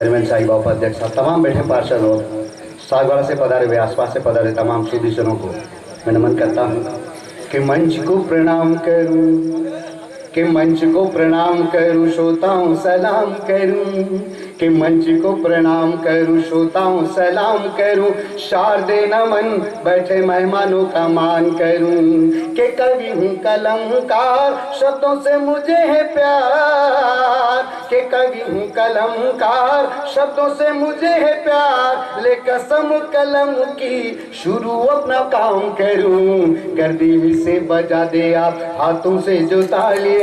Chairman Sai Baba अध्यक्ष साहब, तमाम बैठे पार्षद और सागवाड़ा से पधारे हुए, आसपास से पधारे तमाम सुधीजनों को मैं नमन करता हूँ कि मंच को प्रणाम करूँ, कि मंच को प्रणाम करूँ, श्रोताओं सलाम करूँ, कि मंच को प्रणाम करूँ, श्रोताओं सलाम करूँ, शारदे नमन बैठे मेहमानों का मान करूँ, कि कवि हूँ कलमकार शब्दों से मुझे है प्यार, कि कवि हूँ कलमकार शब्दों से मुझे है प्यार, ले कसम कलम की शुरू अपना काम करूँ, कर दिल से बजा दे आप हाथों से जो तालियां,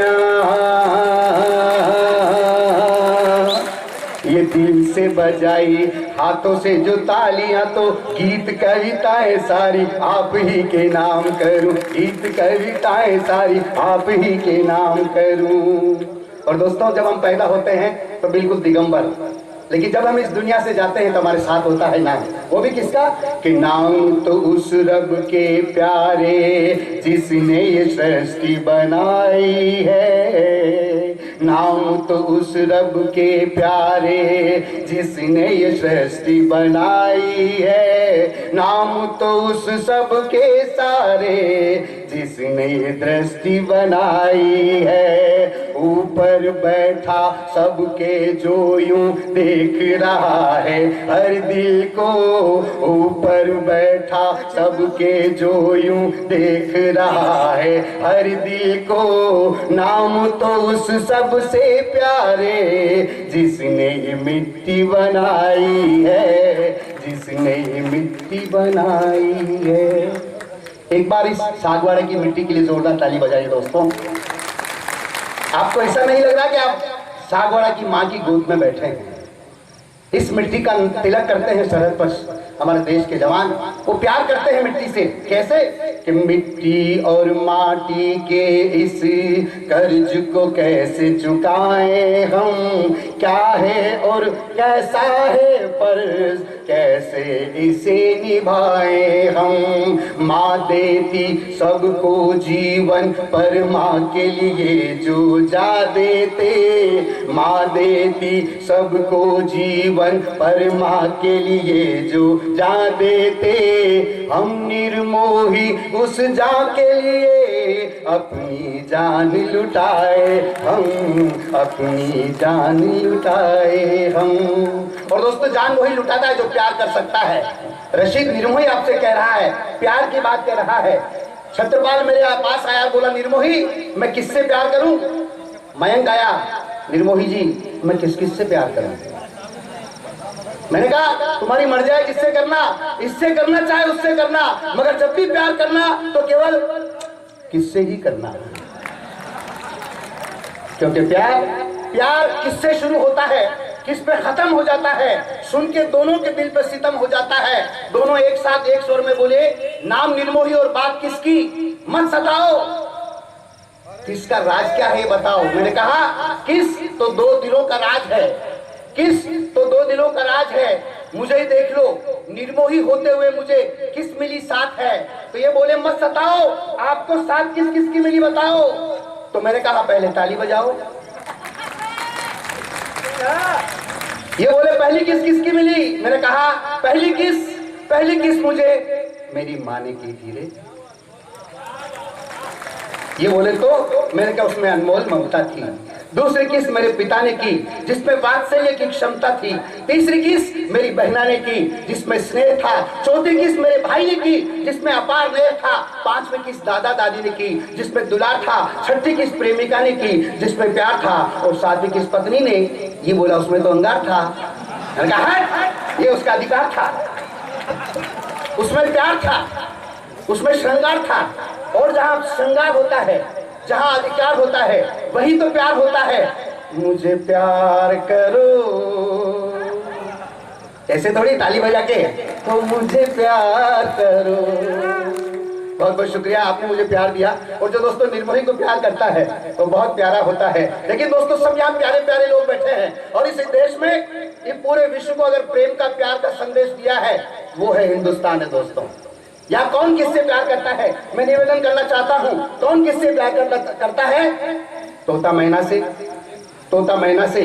ये दिल से बजाई हाथों से जो तालियां, तो गीत कविताएं सारी आप ही के नाम करूं, गीत कविताएं सारी आप ही के नाम करूं। और दोस्तों, जब हम पैदा होते हैं तो बिल्कुल दिगंबर, लेकिन जब हम इस दुनिया से जाते हैं तो हमारे साथ होता है नाम। वो भी किसका? कि नाम तो उस रब के प्यारे जिसने ये सृष्टि बनाई है, नाम तो उस रब के प्यारे जिसने ये सृष्टि बनाई है, नाम तो उस सब के सारे जिसने ये दृष्टि बनाई है, ऊपर बैठा सबके जो यूं देख रहा है हर दिल को, ऊपर बैठा सबके जो यूं देख रहा है हर दिल को, नाम तो उस सबसे प्यारे जिसने ये मिट्टी बनाई है, जिसने ये मिट्टी बनाई है। एक बार इस सागवाड़े की मिट्टी के लिए जोरदार ताली बजाइए दोस्तों। आपको ऐसा नहीं लग रहा कि आप सागवाड़ा की माँ की गोद में बैठे हैं? इस मिट्टी का तिलक करते हैं सरहद पर हमारे देश के जवान, वो प्यार करते हैं मिट्टी से। कैसे? कि मिट्टी और माटी के इस कर्ज को कैसे चुकाएं हम, क्या है और कैसा है फर्ज, कैसे इसे निभाएं हम। माँ देती सबको जीवन पर माँ के लिए जो जा देते, माँ देती सबको जीवन पर माँ के लिए जो जा देते, हम निर्मोही उस जा के लिए अपनी जान लुटाए हम, अपनी जान लुटाए हम। और दोस्तों, जान वही लुटाता है जो प्यार कर सकता है। रशीद निर्मोही आपसे कह रहा है, प्यार की बात कह रहा है। छत्रपाल मेरे पास आया, बोला निर्मोही मैं किससे प्यार करूं? मयंक आया, निर्मोही जी मैं किस किस से प्यार करूं? मैंने कहा तुम्हारी मर्जी है किससे करना, इससे करना चाहे उससे करना, मगर जब भी प्यार करना तो केवल किससे ही करना, क्योंकि प्यार किससे शुरू होता है, किस पे खत्म हो जाता है, सुन के दोनों के दिल पे सितम हो जाता है। दोनों एक साथ एक स्वर में बोले, नाम निर्मोही और बात किसकी, मत सताओ, किसका राज क्या है बताओ। मैंने कहा किस तो दो दिलों का राज है, किस तो दो दिलों का राज है, मुझे ही देख लो, निर्मोही होते हुए मुझे किस मिली साथ है। तो ये बोले मत सताओ, आपको साथ किस किस की मिली बताओ। तो मैंने कहा पहले ताली बजाओ। ये बोले पहली किस किस की मिली? मैंने कहा पहली किस मुझे मेरी माँ ने की थी रे। ये बोले तो मैंने कहा उसमें अनमोल ममता थी। दूसरी किस मेरे पिता ने की जिसमें वात्सल्य की क्षमता थी। तीसरी किस मेरी बहना ने की जिसमें स्नेह था। चौथी किस मेरे भाई ने की जिसमें अपार नेह था। पांचवी किस दादा दादी ने की जिसमें दुलार था। छठी किस प्रेमिका ने की जिसमें प्यार था। और सातवीं किस पत्नी ने, ये बोला उसमें तो अंगार था। मैंने कहा ये उसका अधिकार था, उसमें प्यार था, उसमें श्रृंगार था। और जहां श्रृंगार होता है, जहां अधिकार होता है, वही तो प्यार होता है। मुझे प्यार करो, ऐसे थोड़ी ताली बजा के, तो मुझे प्यार करो। बहुत बहुत शुक्रिया, आपने मुझे प्यार दिया। और जो दोस्तों निर्मोही को प्यार करता है तो बहुत प्यारा होता है। लेकिन दोस्तों सब यहाँ प्यारे प्यारे लोग बैठे हैं, और इस देश में, ये पूरे विश्व को अगर प्रेम का प्यार का संदेश दिया है वो है हिंदुस्तान है दोस्तों। या कौन किससे प्यार करता है? मैं निवेदन करना चाहता हूँ, कौन किससे प्यार करता है? तोता मैना से, तोता मैना से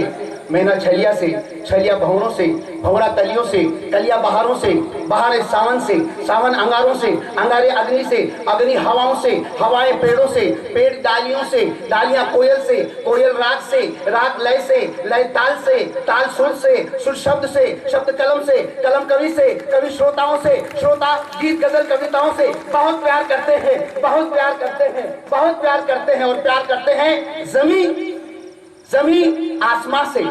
मैना छलिया से, छलिया भंवरों से, भंवरा कलियों से, कलिया बहारों से, बहार सावन से, सावन अंगारों से, अंगारे अग्नि से, अग्नि हवाओं से, हवाएं पेड़ों से, पेड़ डालियों से, डालियां कोयल से, कोयल राग से, राग लय से, लय ताल से, ताल सुर से, सुर शब्द से, शब्द कलम से, कलम कवि से, कवि श्रोताओं से, श्रोता गीत गजल कविताओं से बहुत प्यार करते हैं, बहुत प्यार करते हैं, बहुत प्यार करते हैं। और प्यार करते हैं जमी आसमां से,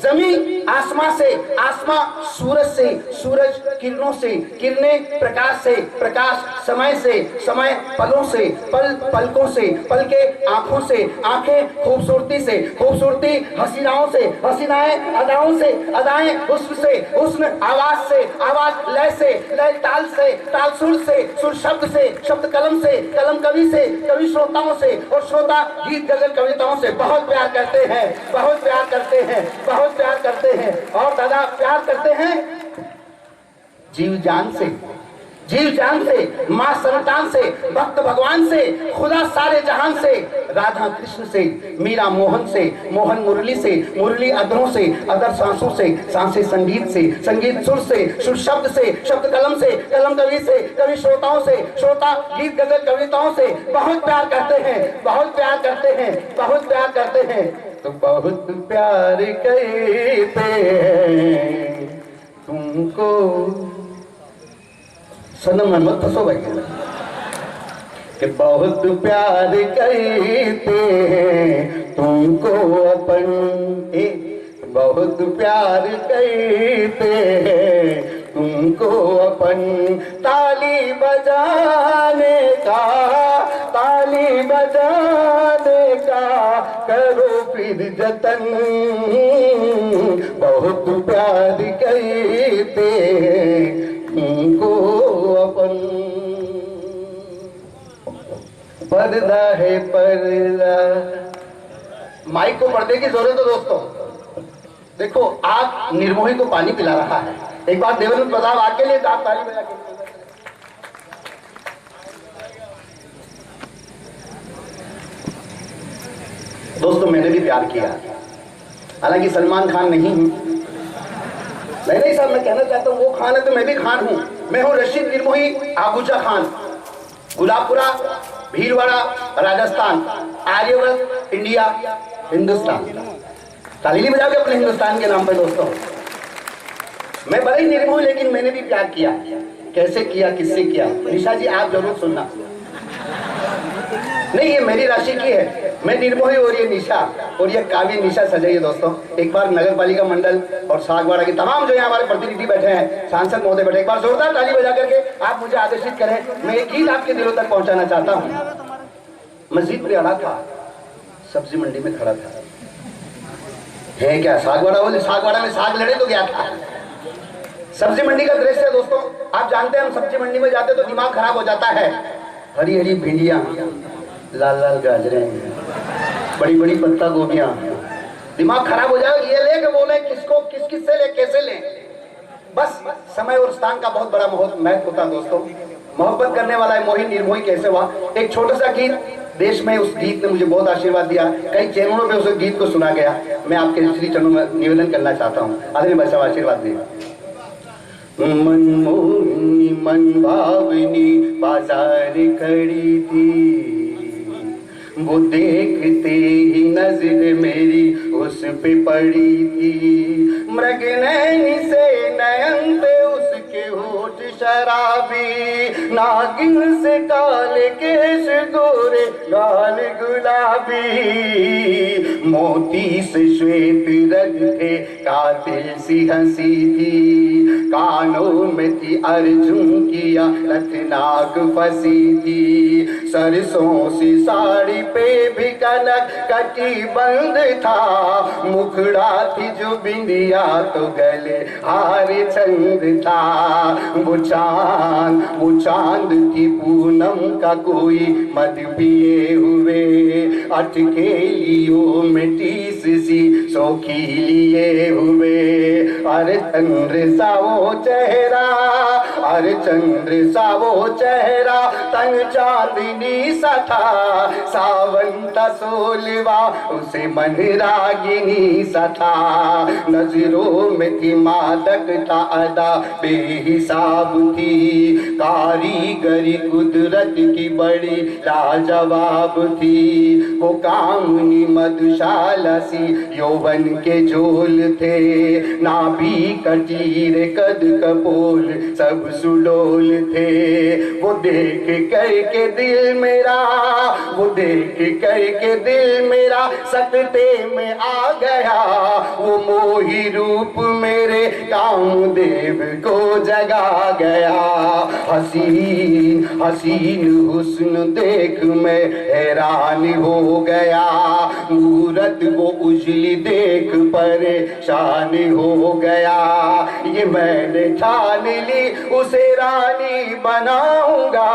जमी आसमां से, आसमां सूरज से, सूरज किरणों से, किरणें प्रकाश से, प्रकाश समय से, समय पलों से, पल पलकों से, पल के आंखों से, आंखें खूबसूरती से, खूबसूरती हसीनाओं से, हसीनाएं अदाओं से, अदाएं हुस्न से, हुस्न आवाज से, आवाज लय से, लय ताल से, ताल सुर से, सुर शब्द से, शब्द कलम से, कलम कवि से, कवि श्रोताओं से, और श्रोता गीत गजल कविताओं से बहुत प्यार करते हैं, बहुत प्यार करते हैं, बहुत प्यार करते हैं। और दादा प्यार करते हैं जीव जान से, जीव जान से, मां संतान से, भक्त भगवान से, खुदा सारे जहान से, राधा कृष्ण से, मीरा मोहन से, मोहन मुरली से, मुरली अदरों से, अदर सांसों से, सांसें संगीत से, संगीत सुर से, सुर शब्द से, शब्द कलम से, कलम कवि से, कवि श्रोताओं से, श्रोता गीत गजल कविताओं से बहुत प्यार करते हैं, बहुत प्यार करते हैं, बहुत प्यार करते हैं। तो बहुत प्यार करते हैं तुमको, सनम में मत फंसो भाई, कि बहुत प्यार करते हैं तुमको अपन, बहुत प्यार करते हैं तुमको अपन, ताली बजाने का, ताली बजाने का करो फिर जतन, बहुत प्यार करते हैं तुमको अपन। पर्दा है पर्दा, माइक को पर्दे की जरूरत है दोस्तों। देखो आग निर्मोही को पानी पिला रहा है। एक बार देवेंद्र प्रताप आग के लिए आप ताली बजा के। दोस्तों मैंने भी प्यार किया, हालांकि सलमान खान नहीं हूं, नहीं साहब, मैं कहना चाहता हूं वो खान है तो मैं भी खान हूं। मैं हूं रशीद निर्मोही आबूजा खान, गुलाबपुरा, भीलवाड़ा, राजस्थान, आर्यवत, इंडिया, हिंदुस्तान। ताली नहीं बजाओगे अपने हिंदुस्तान के नाम पर दोस्तों। मैं बड़ा ही निर्मोही, लेकिन मैंने भी प्यार किया। कैसे किया, किससे किया, निशा जी आप जरूर सुनना। नहीं ये मेरी राशि की है, मैं निर्मोही और ये निशा, और ये काव्य निशा सजाइए दोस्तों। एक बार नगर पालिका मंडल और सागवाड़ा के तमाम जो यहाँ हमारे प्रतिनिधि बैठे हैं, सांसद महोदय बैठे, एक बार जोरदार ताली बजा करके आप मुझे आदेशित करें। मैं एक गीत आपके दिलों तक पहुंचाना चाहता हूँ। मस्जिद पे अड़ा था, सब्जी मंडी में खड़ा था, है क्या सागवाड़ा बोले, सागवाड़ा में साग लड़े तो गया था। सब्जी मंडी का दृश्य है दोस्तों। आप जानते हैं हम सब्जी मंडी में जाते तो दिमाग खराब हो जाता है। हरी हरी भिंडियां, लाल लाल गाजरें, बड़ी बड़ी पत्ता गोभियां, दिमाग खराब हो जाएगा। ये ले के बोले किसको, किस से ले, कैसे ले। बस समय और स्थान का बहुत बड़ा महत्व होता है दोस्तों। मोहब्बत करने वाला है मोही निर्मोही कैसे हुआ। एक छोटा सा गीत देश में, उस गीत ने मुझे बहुत आशीर्वाद दिया, कई चैनलों पे उस गीत को सुना गया। मैं आपके श्री चरणों में निवेदन करना चाहता हूँ, आदरणीय भाई साहब आशीर्वाद दें। मनमोहिनी मन भावनी बाजार खड़ी थी, वो देखते ही नजर मेरी उस पे पड़ी थी। मृग नैनी से नयन पे उसके होठ शराबी, नागिन से काले केश गोरे गाल गुलाबी, मोती से श्वेत रंग थे कातिल सी हंसी थी, कानों में थी अर्जुन की रत्नाक फंसी थी, सरसों सी साड़ी पे भी कनक कटी बंद था, मुखड़ा थी जो बिंदिया तो गले हार चंद था। वो चांद थी पूनम का कोई मद पिए हुए, अटकेलियों में टीस सी सौखी लिए हुए। अरे चंद्र सा वो चेहरा, अरे चंद्र सा वो चेहरा, तन चांदनी सा था, सावन था सोलवा उसे मन रागिनी सा था। नजरों में थी मादकता अदा बेहिसाब थी, कारीगरी कुदरत की बड़ी लाजवाब थी। वो कामनी मधुशाला सी यौवन के झोल थे, नाभि कटीर कद कपोल सब सुडोल थे। वो देख करके दिल मेरा, वो देख करके दिल मेरा सकते में आ गया। वो मोही रूप मेरे कामदेव को जगा गया। हसीन हसीन हुस्न देख मैं हैरान हो गया, मूरत वो उजली देख परेशान हो गया। ये मैंने ठान ली उसे रानी बनाऊंगा,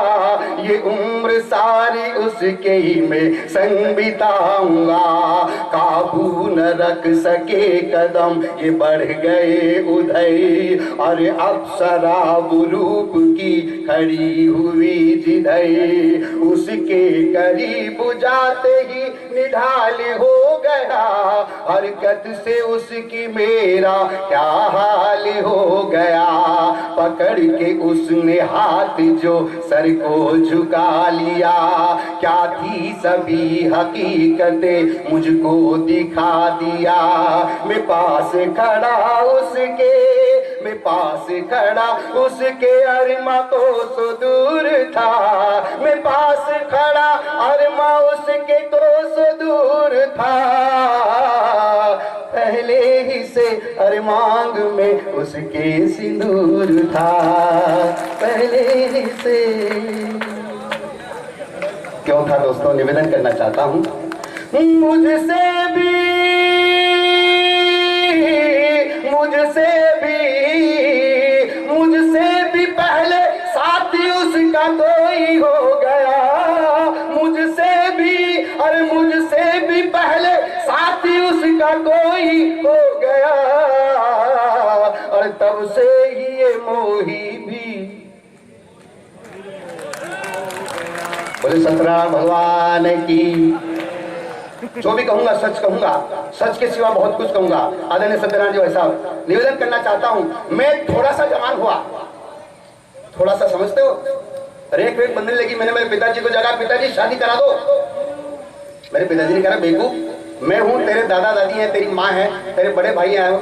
ये उम्र सारी उसके ही मैं संग बिताऊंगा। काबू न रख सके कदम ये बढ़ गए उधर, और अप्सरा रूप की खड़ी हुई जिधर। उसके करीब जाते ही निढाल हो गया, हरकत से उसकी मेरा क्या हाल हो गया। पकड़ के उसने हाथ जो सर को झुका लिया, क्या थी सभी हकीकतें मुझको दिखा दिया। मैं पास खड़ा उसके, मैं पास खड़ा उसके अरमा को सो दूर था। मैं पास खड़ा अरमा उसके को सो दूर था। पहले ही से अरमांग में उसके सिंदूर था, पहले ही से। क्यों था दोस्तों, निवेदन करना चाहता हूं, मुझसे भी, मुझसे भी, मुझसे भी पहले साथी उसका कोई हो गया। मुझसे भी, अरे मुझसे भी पहले साथी उसका कोई हो गया, और तब से ही ये मोही भी। बोले सतराम भगवान की। जो भी कहूंगा सच कहूंगा, सच के सिवा बहुत कुछ कहूंगा। आदरणीय सत्यनारायण जी भाई साहब, निवेदन करना चाहता हूं, मैं थोड़ा सा जवान हुआ, थोड़ा सा समझते हो, रेख वेख बंधने लगी। मैंने मेरे पिताजी को जगह, पिताजी शादी करा दो। मेरे पिताजी ने कहा बेवकूफ, मैं हूं, तेरे दादा दादी हैं, तेरी माँ है, तेरे बड़े भाई हैं,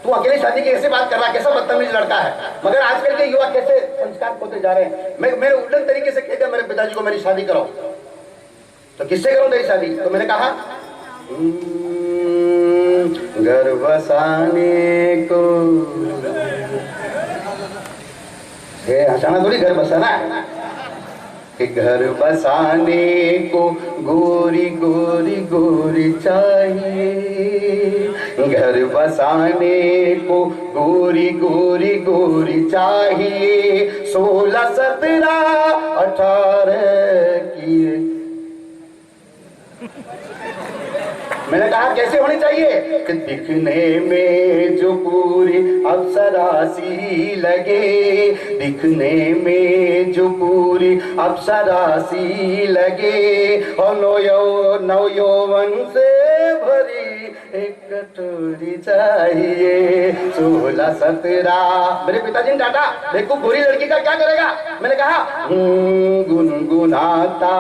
तू अकेले शादी की कैसे बात कर रहा, कैसा बदतमीज लड़का है। मगर आजकल के युवा कैसे संस्कार खोते जा रहे हैं। मैं उल्टन तरीके से कह दिया मेरे पिताजी को मेरी शादी करो, तो किससे करूं तेरी शादी। तो मैंने कहा घर बसाने को, हंसाना थोड़ी, घर बसाना है कि घर बसाने को गोरी गोरी गोरी चाहिए। घर बसाने को गोरी गोरी गोरी चाहिए। 16 17 18 की। मैंने कहा कैसे होनी चाहिए कि दिखने में जो पूरी अप्सरा सी लगे, दिखने में जो पूरी अप्सरा सी लगे, और नव यौवन से भरी एक कटोरी चाहिए। 16 17। मेरे पिताजी ने डांटा, देखो गोरी लड़की का क्या करेगा। मैंने कहा गुनगुनाता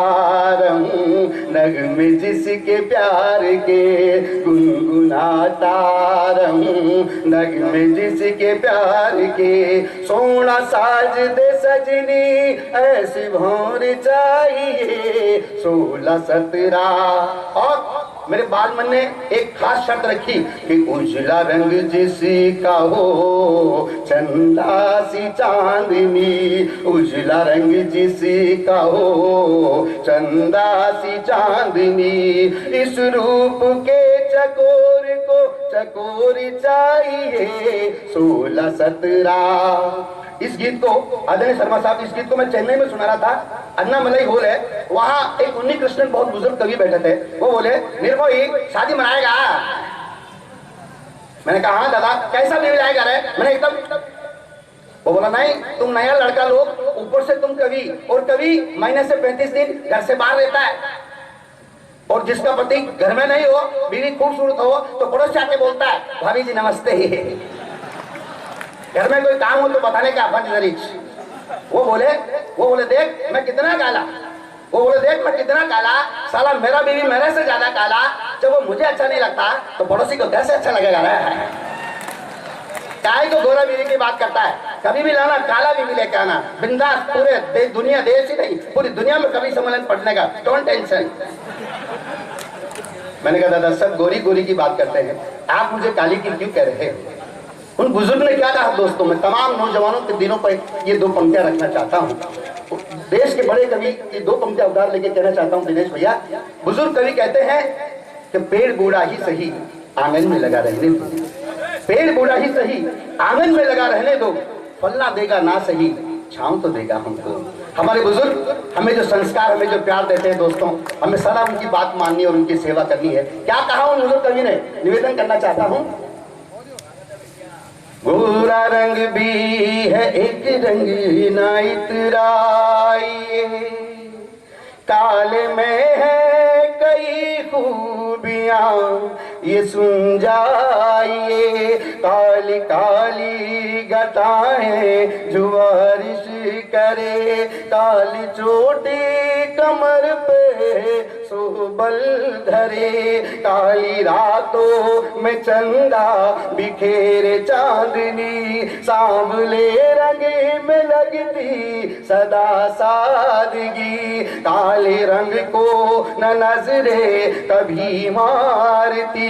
रहूं नगमे जिसके प्यार के, गुनगुनाता रहूं नगमे जिसके प्यार के। सोना साज दे सजनी ऐसी भौर चाहिए। 16 17। और मेरे बाल मन ने एक खास शर्त रखी कि उजला रंग जिसका हो चंदा सी चांदनी, उजला रंग जिसका हो चंदा सी चांदनी। इस रूप के चकोर को चकोरी चाहिए। 16 17। इस गीत को आदरणीय शर्मा साहब, इस गीत को मैं चेन्नई में सुना रहा था। अन्नामलाई हॉल है, वहां एक उन्नी कृष्णन बहुत बुजुर्ग कवि बैठे थे। वो बोले निर्मोही शादी मनाएगा। मैंने कहा हाँ दादा कैसा बीवी लाए घर है? मैंने एकदम, वो बोला नहीं तुम नया लड़का लोग, ऊपर से तुम कवि, और कवि महीने से 35 दिन घर से बाहर रहता है, और जिसका पति घर में नहीं हो, बीवी खूबसूरत हो, तो पड़ोस जाके बोलता है भाभी जी नमस्ते। घर में कोई काम हो तो बताने का अपन जरीच। वो बोले देख मैं कितना काला, वो बोले देख मैं कितना काला, साला मेरा बीवी मेरे से ज्यादा काला, जब वो मुझे अच्छा नहीं लगता तो पड़ोसी को कैसे अच्छा लगेगा? काय को गोरा बीवी की बात करता है, कभी भी लाना काला बीवी लेके आना, बिंदास, पूरे दुनिया, देश ही नहीं पूरी दुनिया में कभी सम्मेलन पढ़ने का, डोंट टेंशन। मैंने कहा दादा सब गोरी गोरी की बात करते हैं, आप मुझे काली की क्यों कह रहे हैं? उन बुजुर्ग ने क्या कहा दोस्तों, मैं तमाम नौजवानों के दिनों पर ये दो पंक्तियां रखना चाहता हूँ। देश के बड़े कवि ये दो पंक्तियां उधार लेके कहना चाहता हूँ दिनेश भैया। बुजुर्ग कवि कहते हैं कि पेड़ बूढ़ा ही सही आंगन में लगा रहने दो, पेड़ बूढ़ा ही सही आंगन में लगा रहने दो, फलना देगा ना सही छांव तो देगा हमको। हमारे बुजुर्ग हमें जो संस्कार, हमें जो प्यार देते हैं दोस्तों, हमें सदा उनकी बात माननी और उनकी सेवा करनी है। क्या कहा उन बुजुर्ग कवि ने, निवेदन करना चाहता हूँ। गोरा रंग भी है एक रंग ना इतराइए, काले में है कई खूबियां ये सुन जाइए, काली काली घटाएं जो बारिश करे, काली चोटी कमर पे सोबल धरे, काली रातों में चंदा बिखेरे चांदनी, सांवले रंग में लगती सदा सादगी, काले रंग को न नजरे कभी मारती,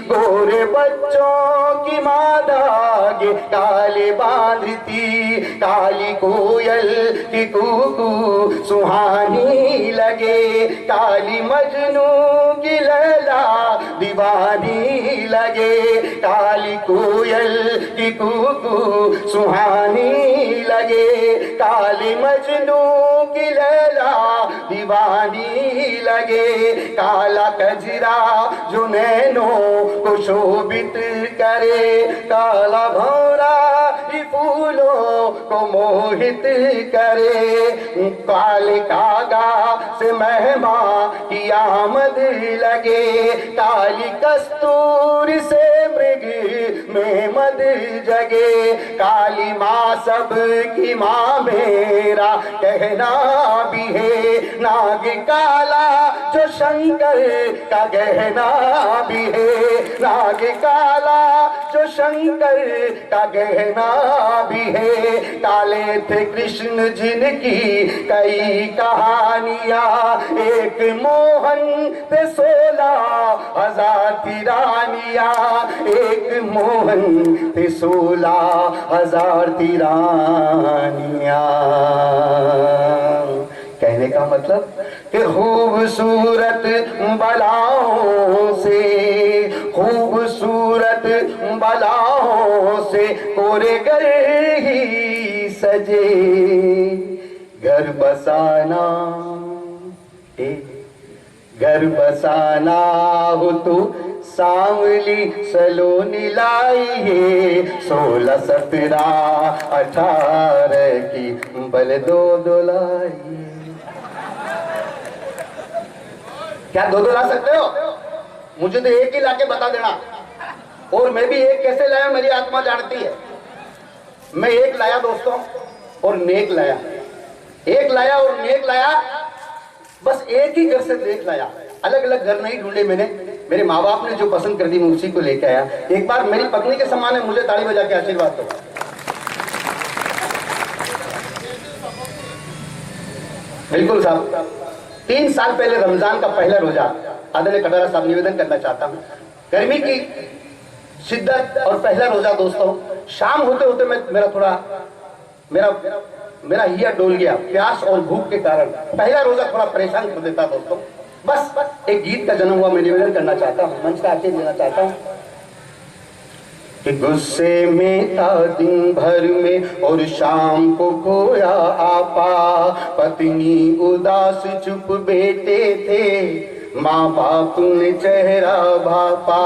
गोरे बच्चों की माँ धागे काले बांधती, काली कोयल की कूकू सुहानी लगे, काली मजनू की लैला दीवानी लगे, काली कोयल की कूकू सुहानी लगे, काली मजनू की लैला दीवानी लगे, काला कजरा जो नैनों को शोभित करे, काला भौरा फूलों को मोहित करे, काले कागा से मेहमा की आमद लगे, काली कस्तूरी से मृग में मद जगे, काली माँ सब की माँ मेरा कहना भी है, नाग काला जो शंकर का गहना भी है, नाग काला जो शंकर का गहना भी है, काले थे कृष्ण जिनकी कई कहानियां, एक मोहन थे 16,000 थी रानियां, एक मोहन थे 16,000 थी रानियां। कहने का मतलब कि खूबसूरत बलाओं से, खूबसूरत बलाओं से कोरे घर ही सजे, घर बसाना घर बसाना हो तो सांवली सलोनी लाइए, 16, 17, 18 की बल दो लाइए। क्या दो ला सकते हो? मुझे तो एक ही लाके बता देना, और मैं भी एक कैसे लाया मेरी आत्मा जानती है। मैं एक लाया दोस्तों और नेक लाया, एक लाया और नेक लाया, बस एक ही घर से नेक लाया, अलग अलग घर नहीं ढूंढे मैंने। मेरे माँ बाप ने जो पसंद कर दी मैं उसी को लेके आया। एक बार मेरी पत्नी के समान है, मुझे ताली बजा के आशीर्वाद दो। बिल्कुल साहब, 3 साल पहले रमजान का पहला रोजा आदरणीय कटारा साहब निवेदन करना चाहता हूँ। गर्मी की शिद्दत और पहला रोजा दोस्तों, शाम होते होते मेरा हिया डोल गया, प्यास और भूख के कारण। पहला रोजा थोड़ा परेशान कर देता दोस्तों। बस एक गीत का जन्म हुआ, मैं निवेदन करना चाहता हूँ, मंच का आशीर्वाद देना चाहता हूँ कि गुस्से में था दिन भर में और शाम को खोया आपा, पत्नी उदास चुप बैठे थे, माँ बाप ने चेहरा भापा,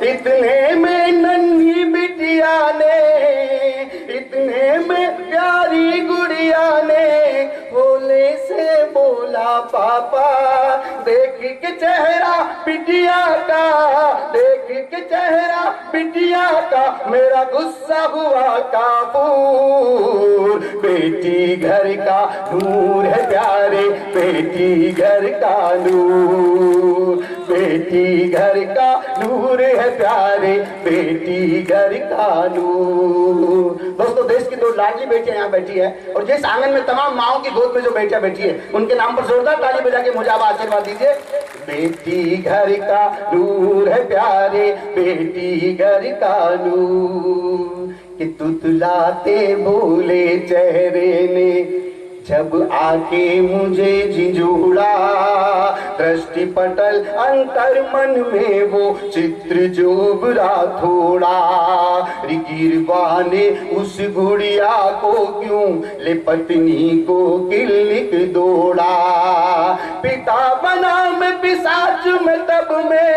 इतने में नन्ही बिटिया ने, इतने में प्यारी गुड़िया ने भोले से बोला पापा। देख के चेहरा बिटिया का, देख के चेहरा बिटिया का मेरा गुस्सा हुआ काबूल। बेटी घर का नूर है प्यारे, बेटी घर का नूर, बेटी घर का नूर है प्यारे, बेटी घर का नूर। दोस्तों, देश की दो लाडली बेटियां यहाँ बैठी है और जिस आंगन में तमाम माओं की गोद में जो बेटियां बैठी है उनके नाम पर जोरदार ताली बजा के मुझे आप आशीर्वाद दीजिए। बेटी घर का नूर है प्यारे, बेटी घर का नूर। कि तुतलाते बोले चेहरे ने जब आके मुझे झिझोड़ा, दृष्टि पटल अंतर मन में वो चित्र जो बुरा थोड़ा। गिरवा ने उस गुड़िया को क्यों ले पत्नी को किलिक दौड़ा। पिता बना मैं पिशाच में तब में,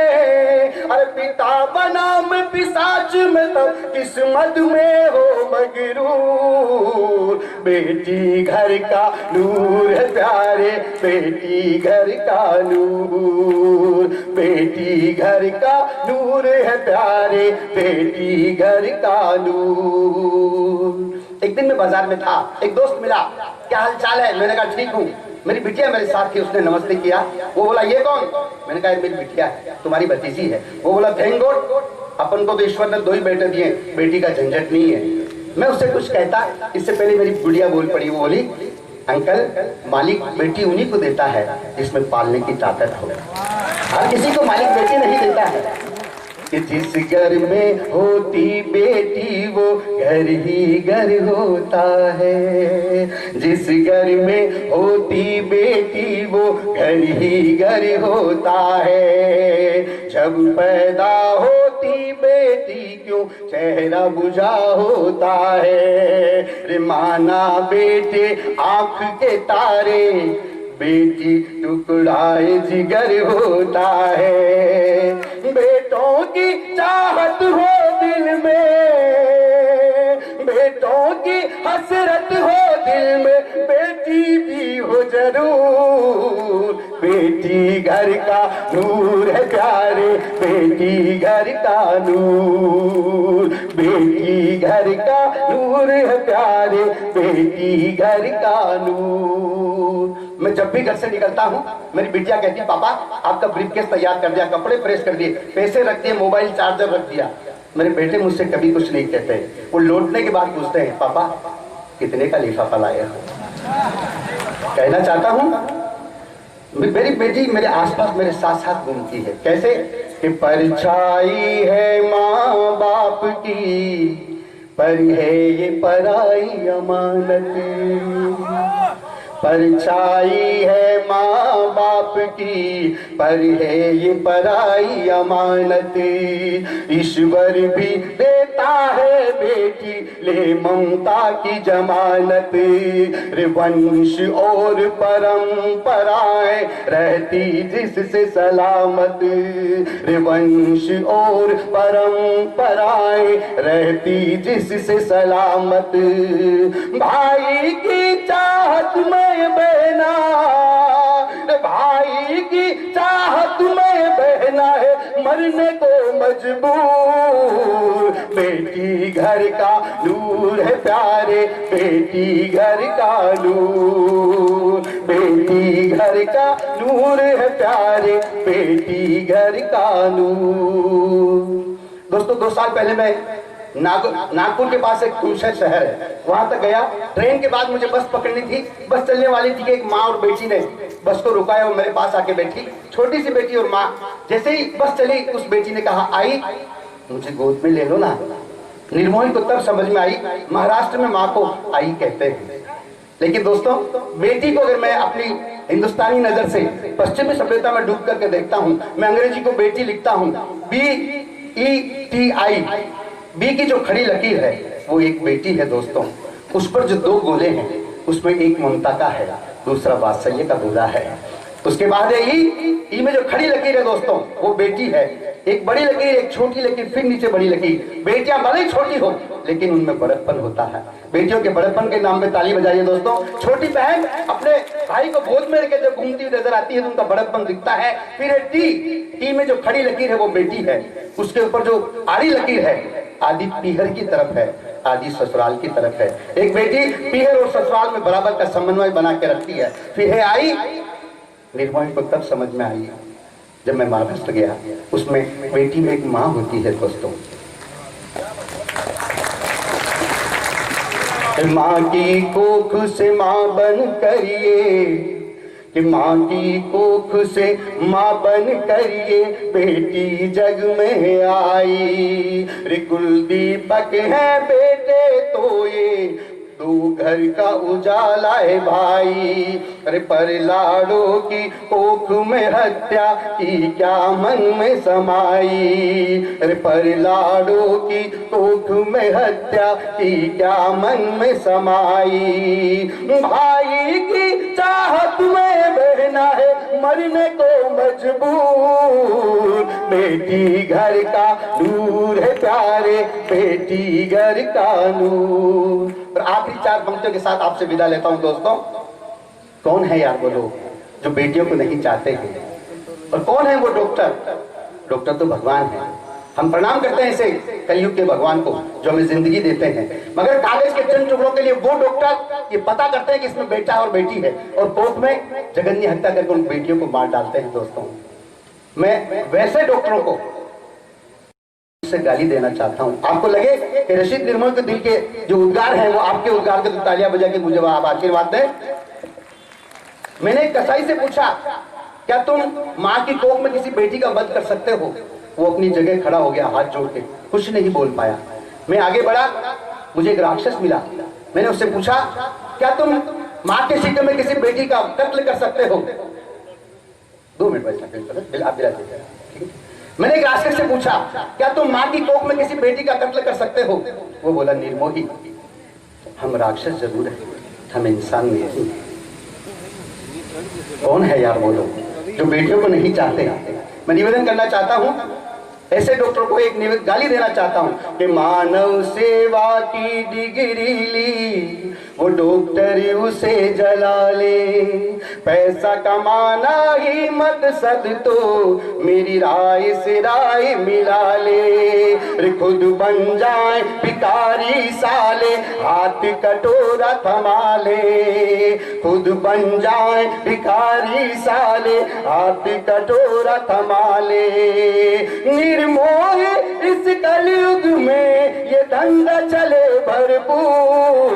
अरे पिता बना मैं पिशाच में तब किस्मत में हो मगरूर। बेटी घर का नूर है प्यारे, बेटी घर का नूर, बेटी घर का नूर है प्यारे, बेटी घर का नूर। एक दिन मैं बाजार में था, एक दोस्त मिला, क्या हाल चाल है? मैंने कहा ठीक हूँ। मेरी बिटिया मेरे साथ थी, उसने नमस्ते किया। वो बोला ये कौन? मैंने कहा मेरी बिटिया है, तुम्हारी भतीजी है। वो बोला थैंक गॉड, अपन को तो ईश्वर ने 2 ही बेटे दिए, बेटी का झंझट नहीं है। मैं उससे कुछ कहता, इससे पहले मेरी गुड़िया बोल पड़ी। वो बोली अंकल, मालिक बेटी उन्हीं को देता है जिसमें पालने की ताकत हो, हर किसी को मालिक बेटी नहीं देता है। कि जिस घर में होती बेटी वो घर ही घर होता है, जिस घर में होती बेटी वो घर ही घर होता है। जब पैदा होती बेटी क्यों चेहरा बुझा होता है। रे माना बेटे आँख के तारे, बेटी टुकड़ाए जिगर होता है। बेटों की चाहत हो दिल में, बेटों की हसरत हो दिल में, बेटी भी हो जरूर। बेटी घर का नूर है प्यारे, बेटी घर का नूर, बेटी घर का नूर है प्यारे, बेटी घर का नूर। मैं जब भी घर से निकलता हूँ मेरी बिटिया कहती है पापा आपका ब्रीफकेस तैयार कर दिया, कपड़े प्रेस कर दिए, पैसे रख दिए, मोबाइल चार्जर रख दिया। मेरे बेटे मुझसे कभी कुछ नहीं कहते, वो लौटने के बाद पूछते हैं पापा कितने का लिफाफा लाए हो। कहना चाहता हूँ मेरी बेटी मेरे आसपास मेरे साथ साथ घूमती है। कैसे कि परछाई है माँ बाप की, पर है ये पराई अमानत। परछाई है माँ बाप की, पर है ये पराई अमानत। ईश्वर भी देता है बेटी ले ममता की जमानत। वंश और परंपराएं रहती जिससे सलामत, वंश और परंपराएं रहती जिससे सलामत। भाई की चाहत में बहना, भाई की चाहत में बहना है मरने को मजबूर। बेटी घर का नूर है प्यारे, बेटी घर का नूर, बेटी घर का नूर है प्यारे, बेटी घर का नूर। दोस्तों 2 साल पहले मैं नागपुर के पास एक कुशल शहर है, वहां तक गया। ट्रेन के बाद मुझे बस पकड़नी थी, बस चलने वाली थी कि एक माँ और बेटी ने बस को रुकाया और मेरे पास आके बैठी, छोटी सी बेटी और माँ। जैसे ही बस चली उस बेटी ने कहा आई मुझे गोद में ले लो ना। निर्मोही को तब समझ में आई महाराष्ट्र में माँ को आई कहते हैं। लेकिन दोस्तों बेटी को अगर मैं अपनी हिंदुस्तानी नजर से पश्चिमी सभ्यता में डूब करके देखता हूँ, मैं अंग्रेजी को बेटी लिखता हूँ BETI, बी की जो खड़ी लकीर है वो एक बेटी है दोस्तों। उस पर जो 2 गोले हैं उसमें एक ममता का है, दूसरा वात्सल्य का गोला है। उसके बाद है ई में जो खड़ी लकीर है दोस्तों वो बेटी है। एक बड़ी लकीर, एक छोटी लकीर, फिर नीचे बड़ी लकीर। बेटियां भले ही छोटी हो लेकिन उनमें बड़प्पन होता है। बेटियों के बड़प्पन के नाम पे ताली बजाइए दोस्तों। छोटी बहन अपने भाई को गोद में लेकर जब घूमती हुई नजर आती है तो उनका बड़प्पन दिखता है। फिर है टी में जो खड़ी लकीर है वो बेटी है। उसके ऊपर जो आड़ी लकीर है आदि पीहर की तरफ है, आदि ससुराल की तरफ है। एक बेटी पीहर और ससुराल में बराबर का समन्वय बना के रखती है। फिर है आई। निर्मोही को तब समझ में आई जब मैं महाराष्ट्र गया। उसमें बेटी में एक माँ होती है दोस्तों। माँ की कोख से माँ बन करिए, कि माँ की कोख से माँ बन करिए, बेटी जग में आई। रे कुलदीपक है बेटे तो ये दो घर का उजाला है भाई। अरे पर लाड़ों की कोख में हत्या की क्या मन में समाई। अरे पर लाड़ों की कोख में हत्या की क्या मन में समाई। भाई की चाहत में बहना है मरने को मजबूर। बेटी घर का नूर है प्यारे, बेटी घर का नूर। और आखिरी चार पंक्तियों के साथ आपसे विदा लेता हूं दोस्तों। कौन है यार वो लोग जो बेटियों को नहीं चाहते हैं, और कौन है वो डॉक्टर? डॉक्टर तो भगवान है। हम प्रणाम करते हैं इसे कलयुग के भगवान को जो हमें जिंदगी देते हैं। मगर कागज के चंद टुकड़ों के लिए वो डॉक्टर ये पता करते हैं कि इसमें बेटा और बेटी है और कोख में जघन्य हत्या करके उन बेटियों को मार डालते हैं। दोस्तों मैं वैसे डॉक्टरों को से गाली देना चाहता हूं। आपको लगे कि रशीद निर्मल के दिल के जो उद्गार हैं वो आपके उद्गार के तो तालियां बजा के मुझे आप आशीर्वाद दें। मैंने एक कसाई से पूछा क्या तुम माँ की कोख में किसी बेटी का वध कर सकते हो? वो अपनी जगह खड़ा हो गया हाथ जोड़ के, कुछ नहीं बोल पाया। मैं आगे बढ़ा, मुझे एक राक्षस मिला। मैंने उससे पूछा क्या तुम माँ के सीने में किसी बेटी का कत्ल कर सकते हो? 2 मिनट बैठा। मैंने एक राक्षस से पूछा क्या तुम माँ की कोख में किसी बेटी का कत्ल कर सकते हो? वो बोला निर्मोही हम राक्षस जरूर है, हम इंसान नहीं। कौन है यार वो लोग जो बेटियों को नहीं चाहते? मैं निवेदन करना चाहता हूं, ऐसे डॉक्टर को एक गाली देना चाहता हूं कि मानव सेवा की डिग्री ली वो डॉक्टर उसे जला ले। पैसा कमाना ही मकसद तो मेरी राय से राय मिला ले। खुद बन जाए भिखारी साले हाथ कटोरा थमा ले। खुद बन जाए भिखारी साले हाथ कटोरा थमा ले। निर्मोही इस कलयुग में ये धंधा चले भरपूर।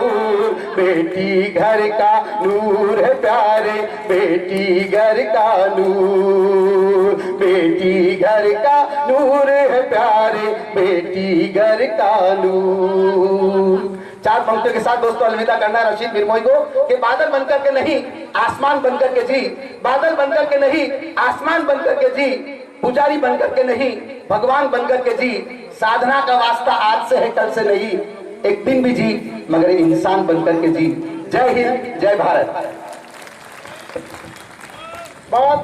बेटी घर का नूर है प्यारे, बेटी घर का नूर। बेटी घर का नूर है प्यारे, बेटी घर का नूर। 4 पंक्तियों के साथ दोस्तों अलविदा करना है रशीद निर्मोही को कि बादल बनकर के नहीं आसमान बनकर के जी, बादल बनकर के नहीं आसमान बनकर के जी, पुजारी बनकर के नहीं भगवान बनकर के जी। साधना का वास्ता आज से है कल से नहीं, एक दिन भी जी मगर इंसान बनकर के जी। जय हिंद, जय भारत। बहुत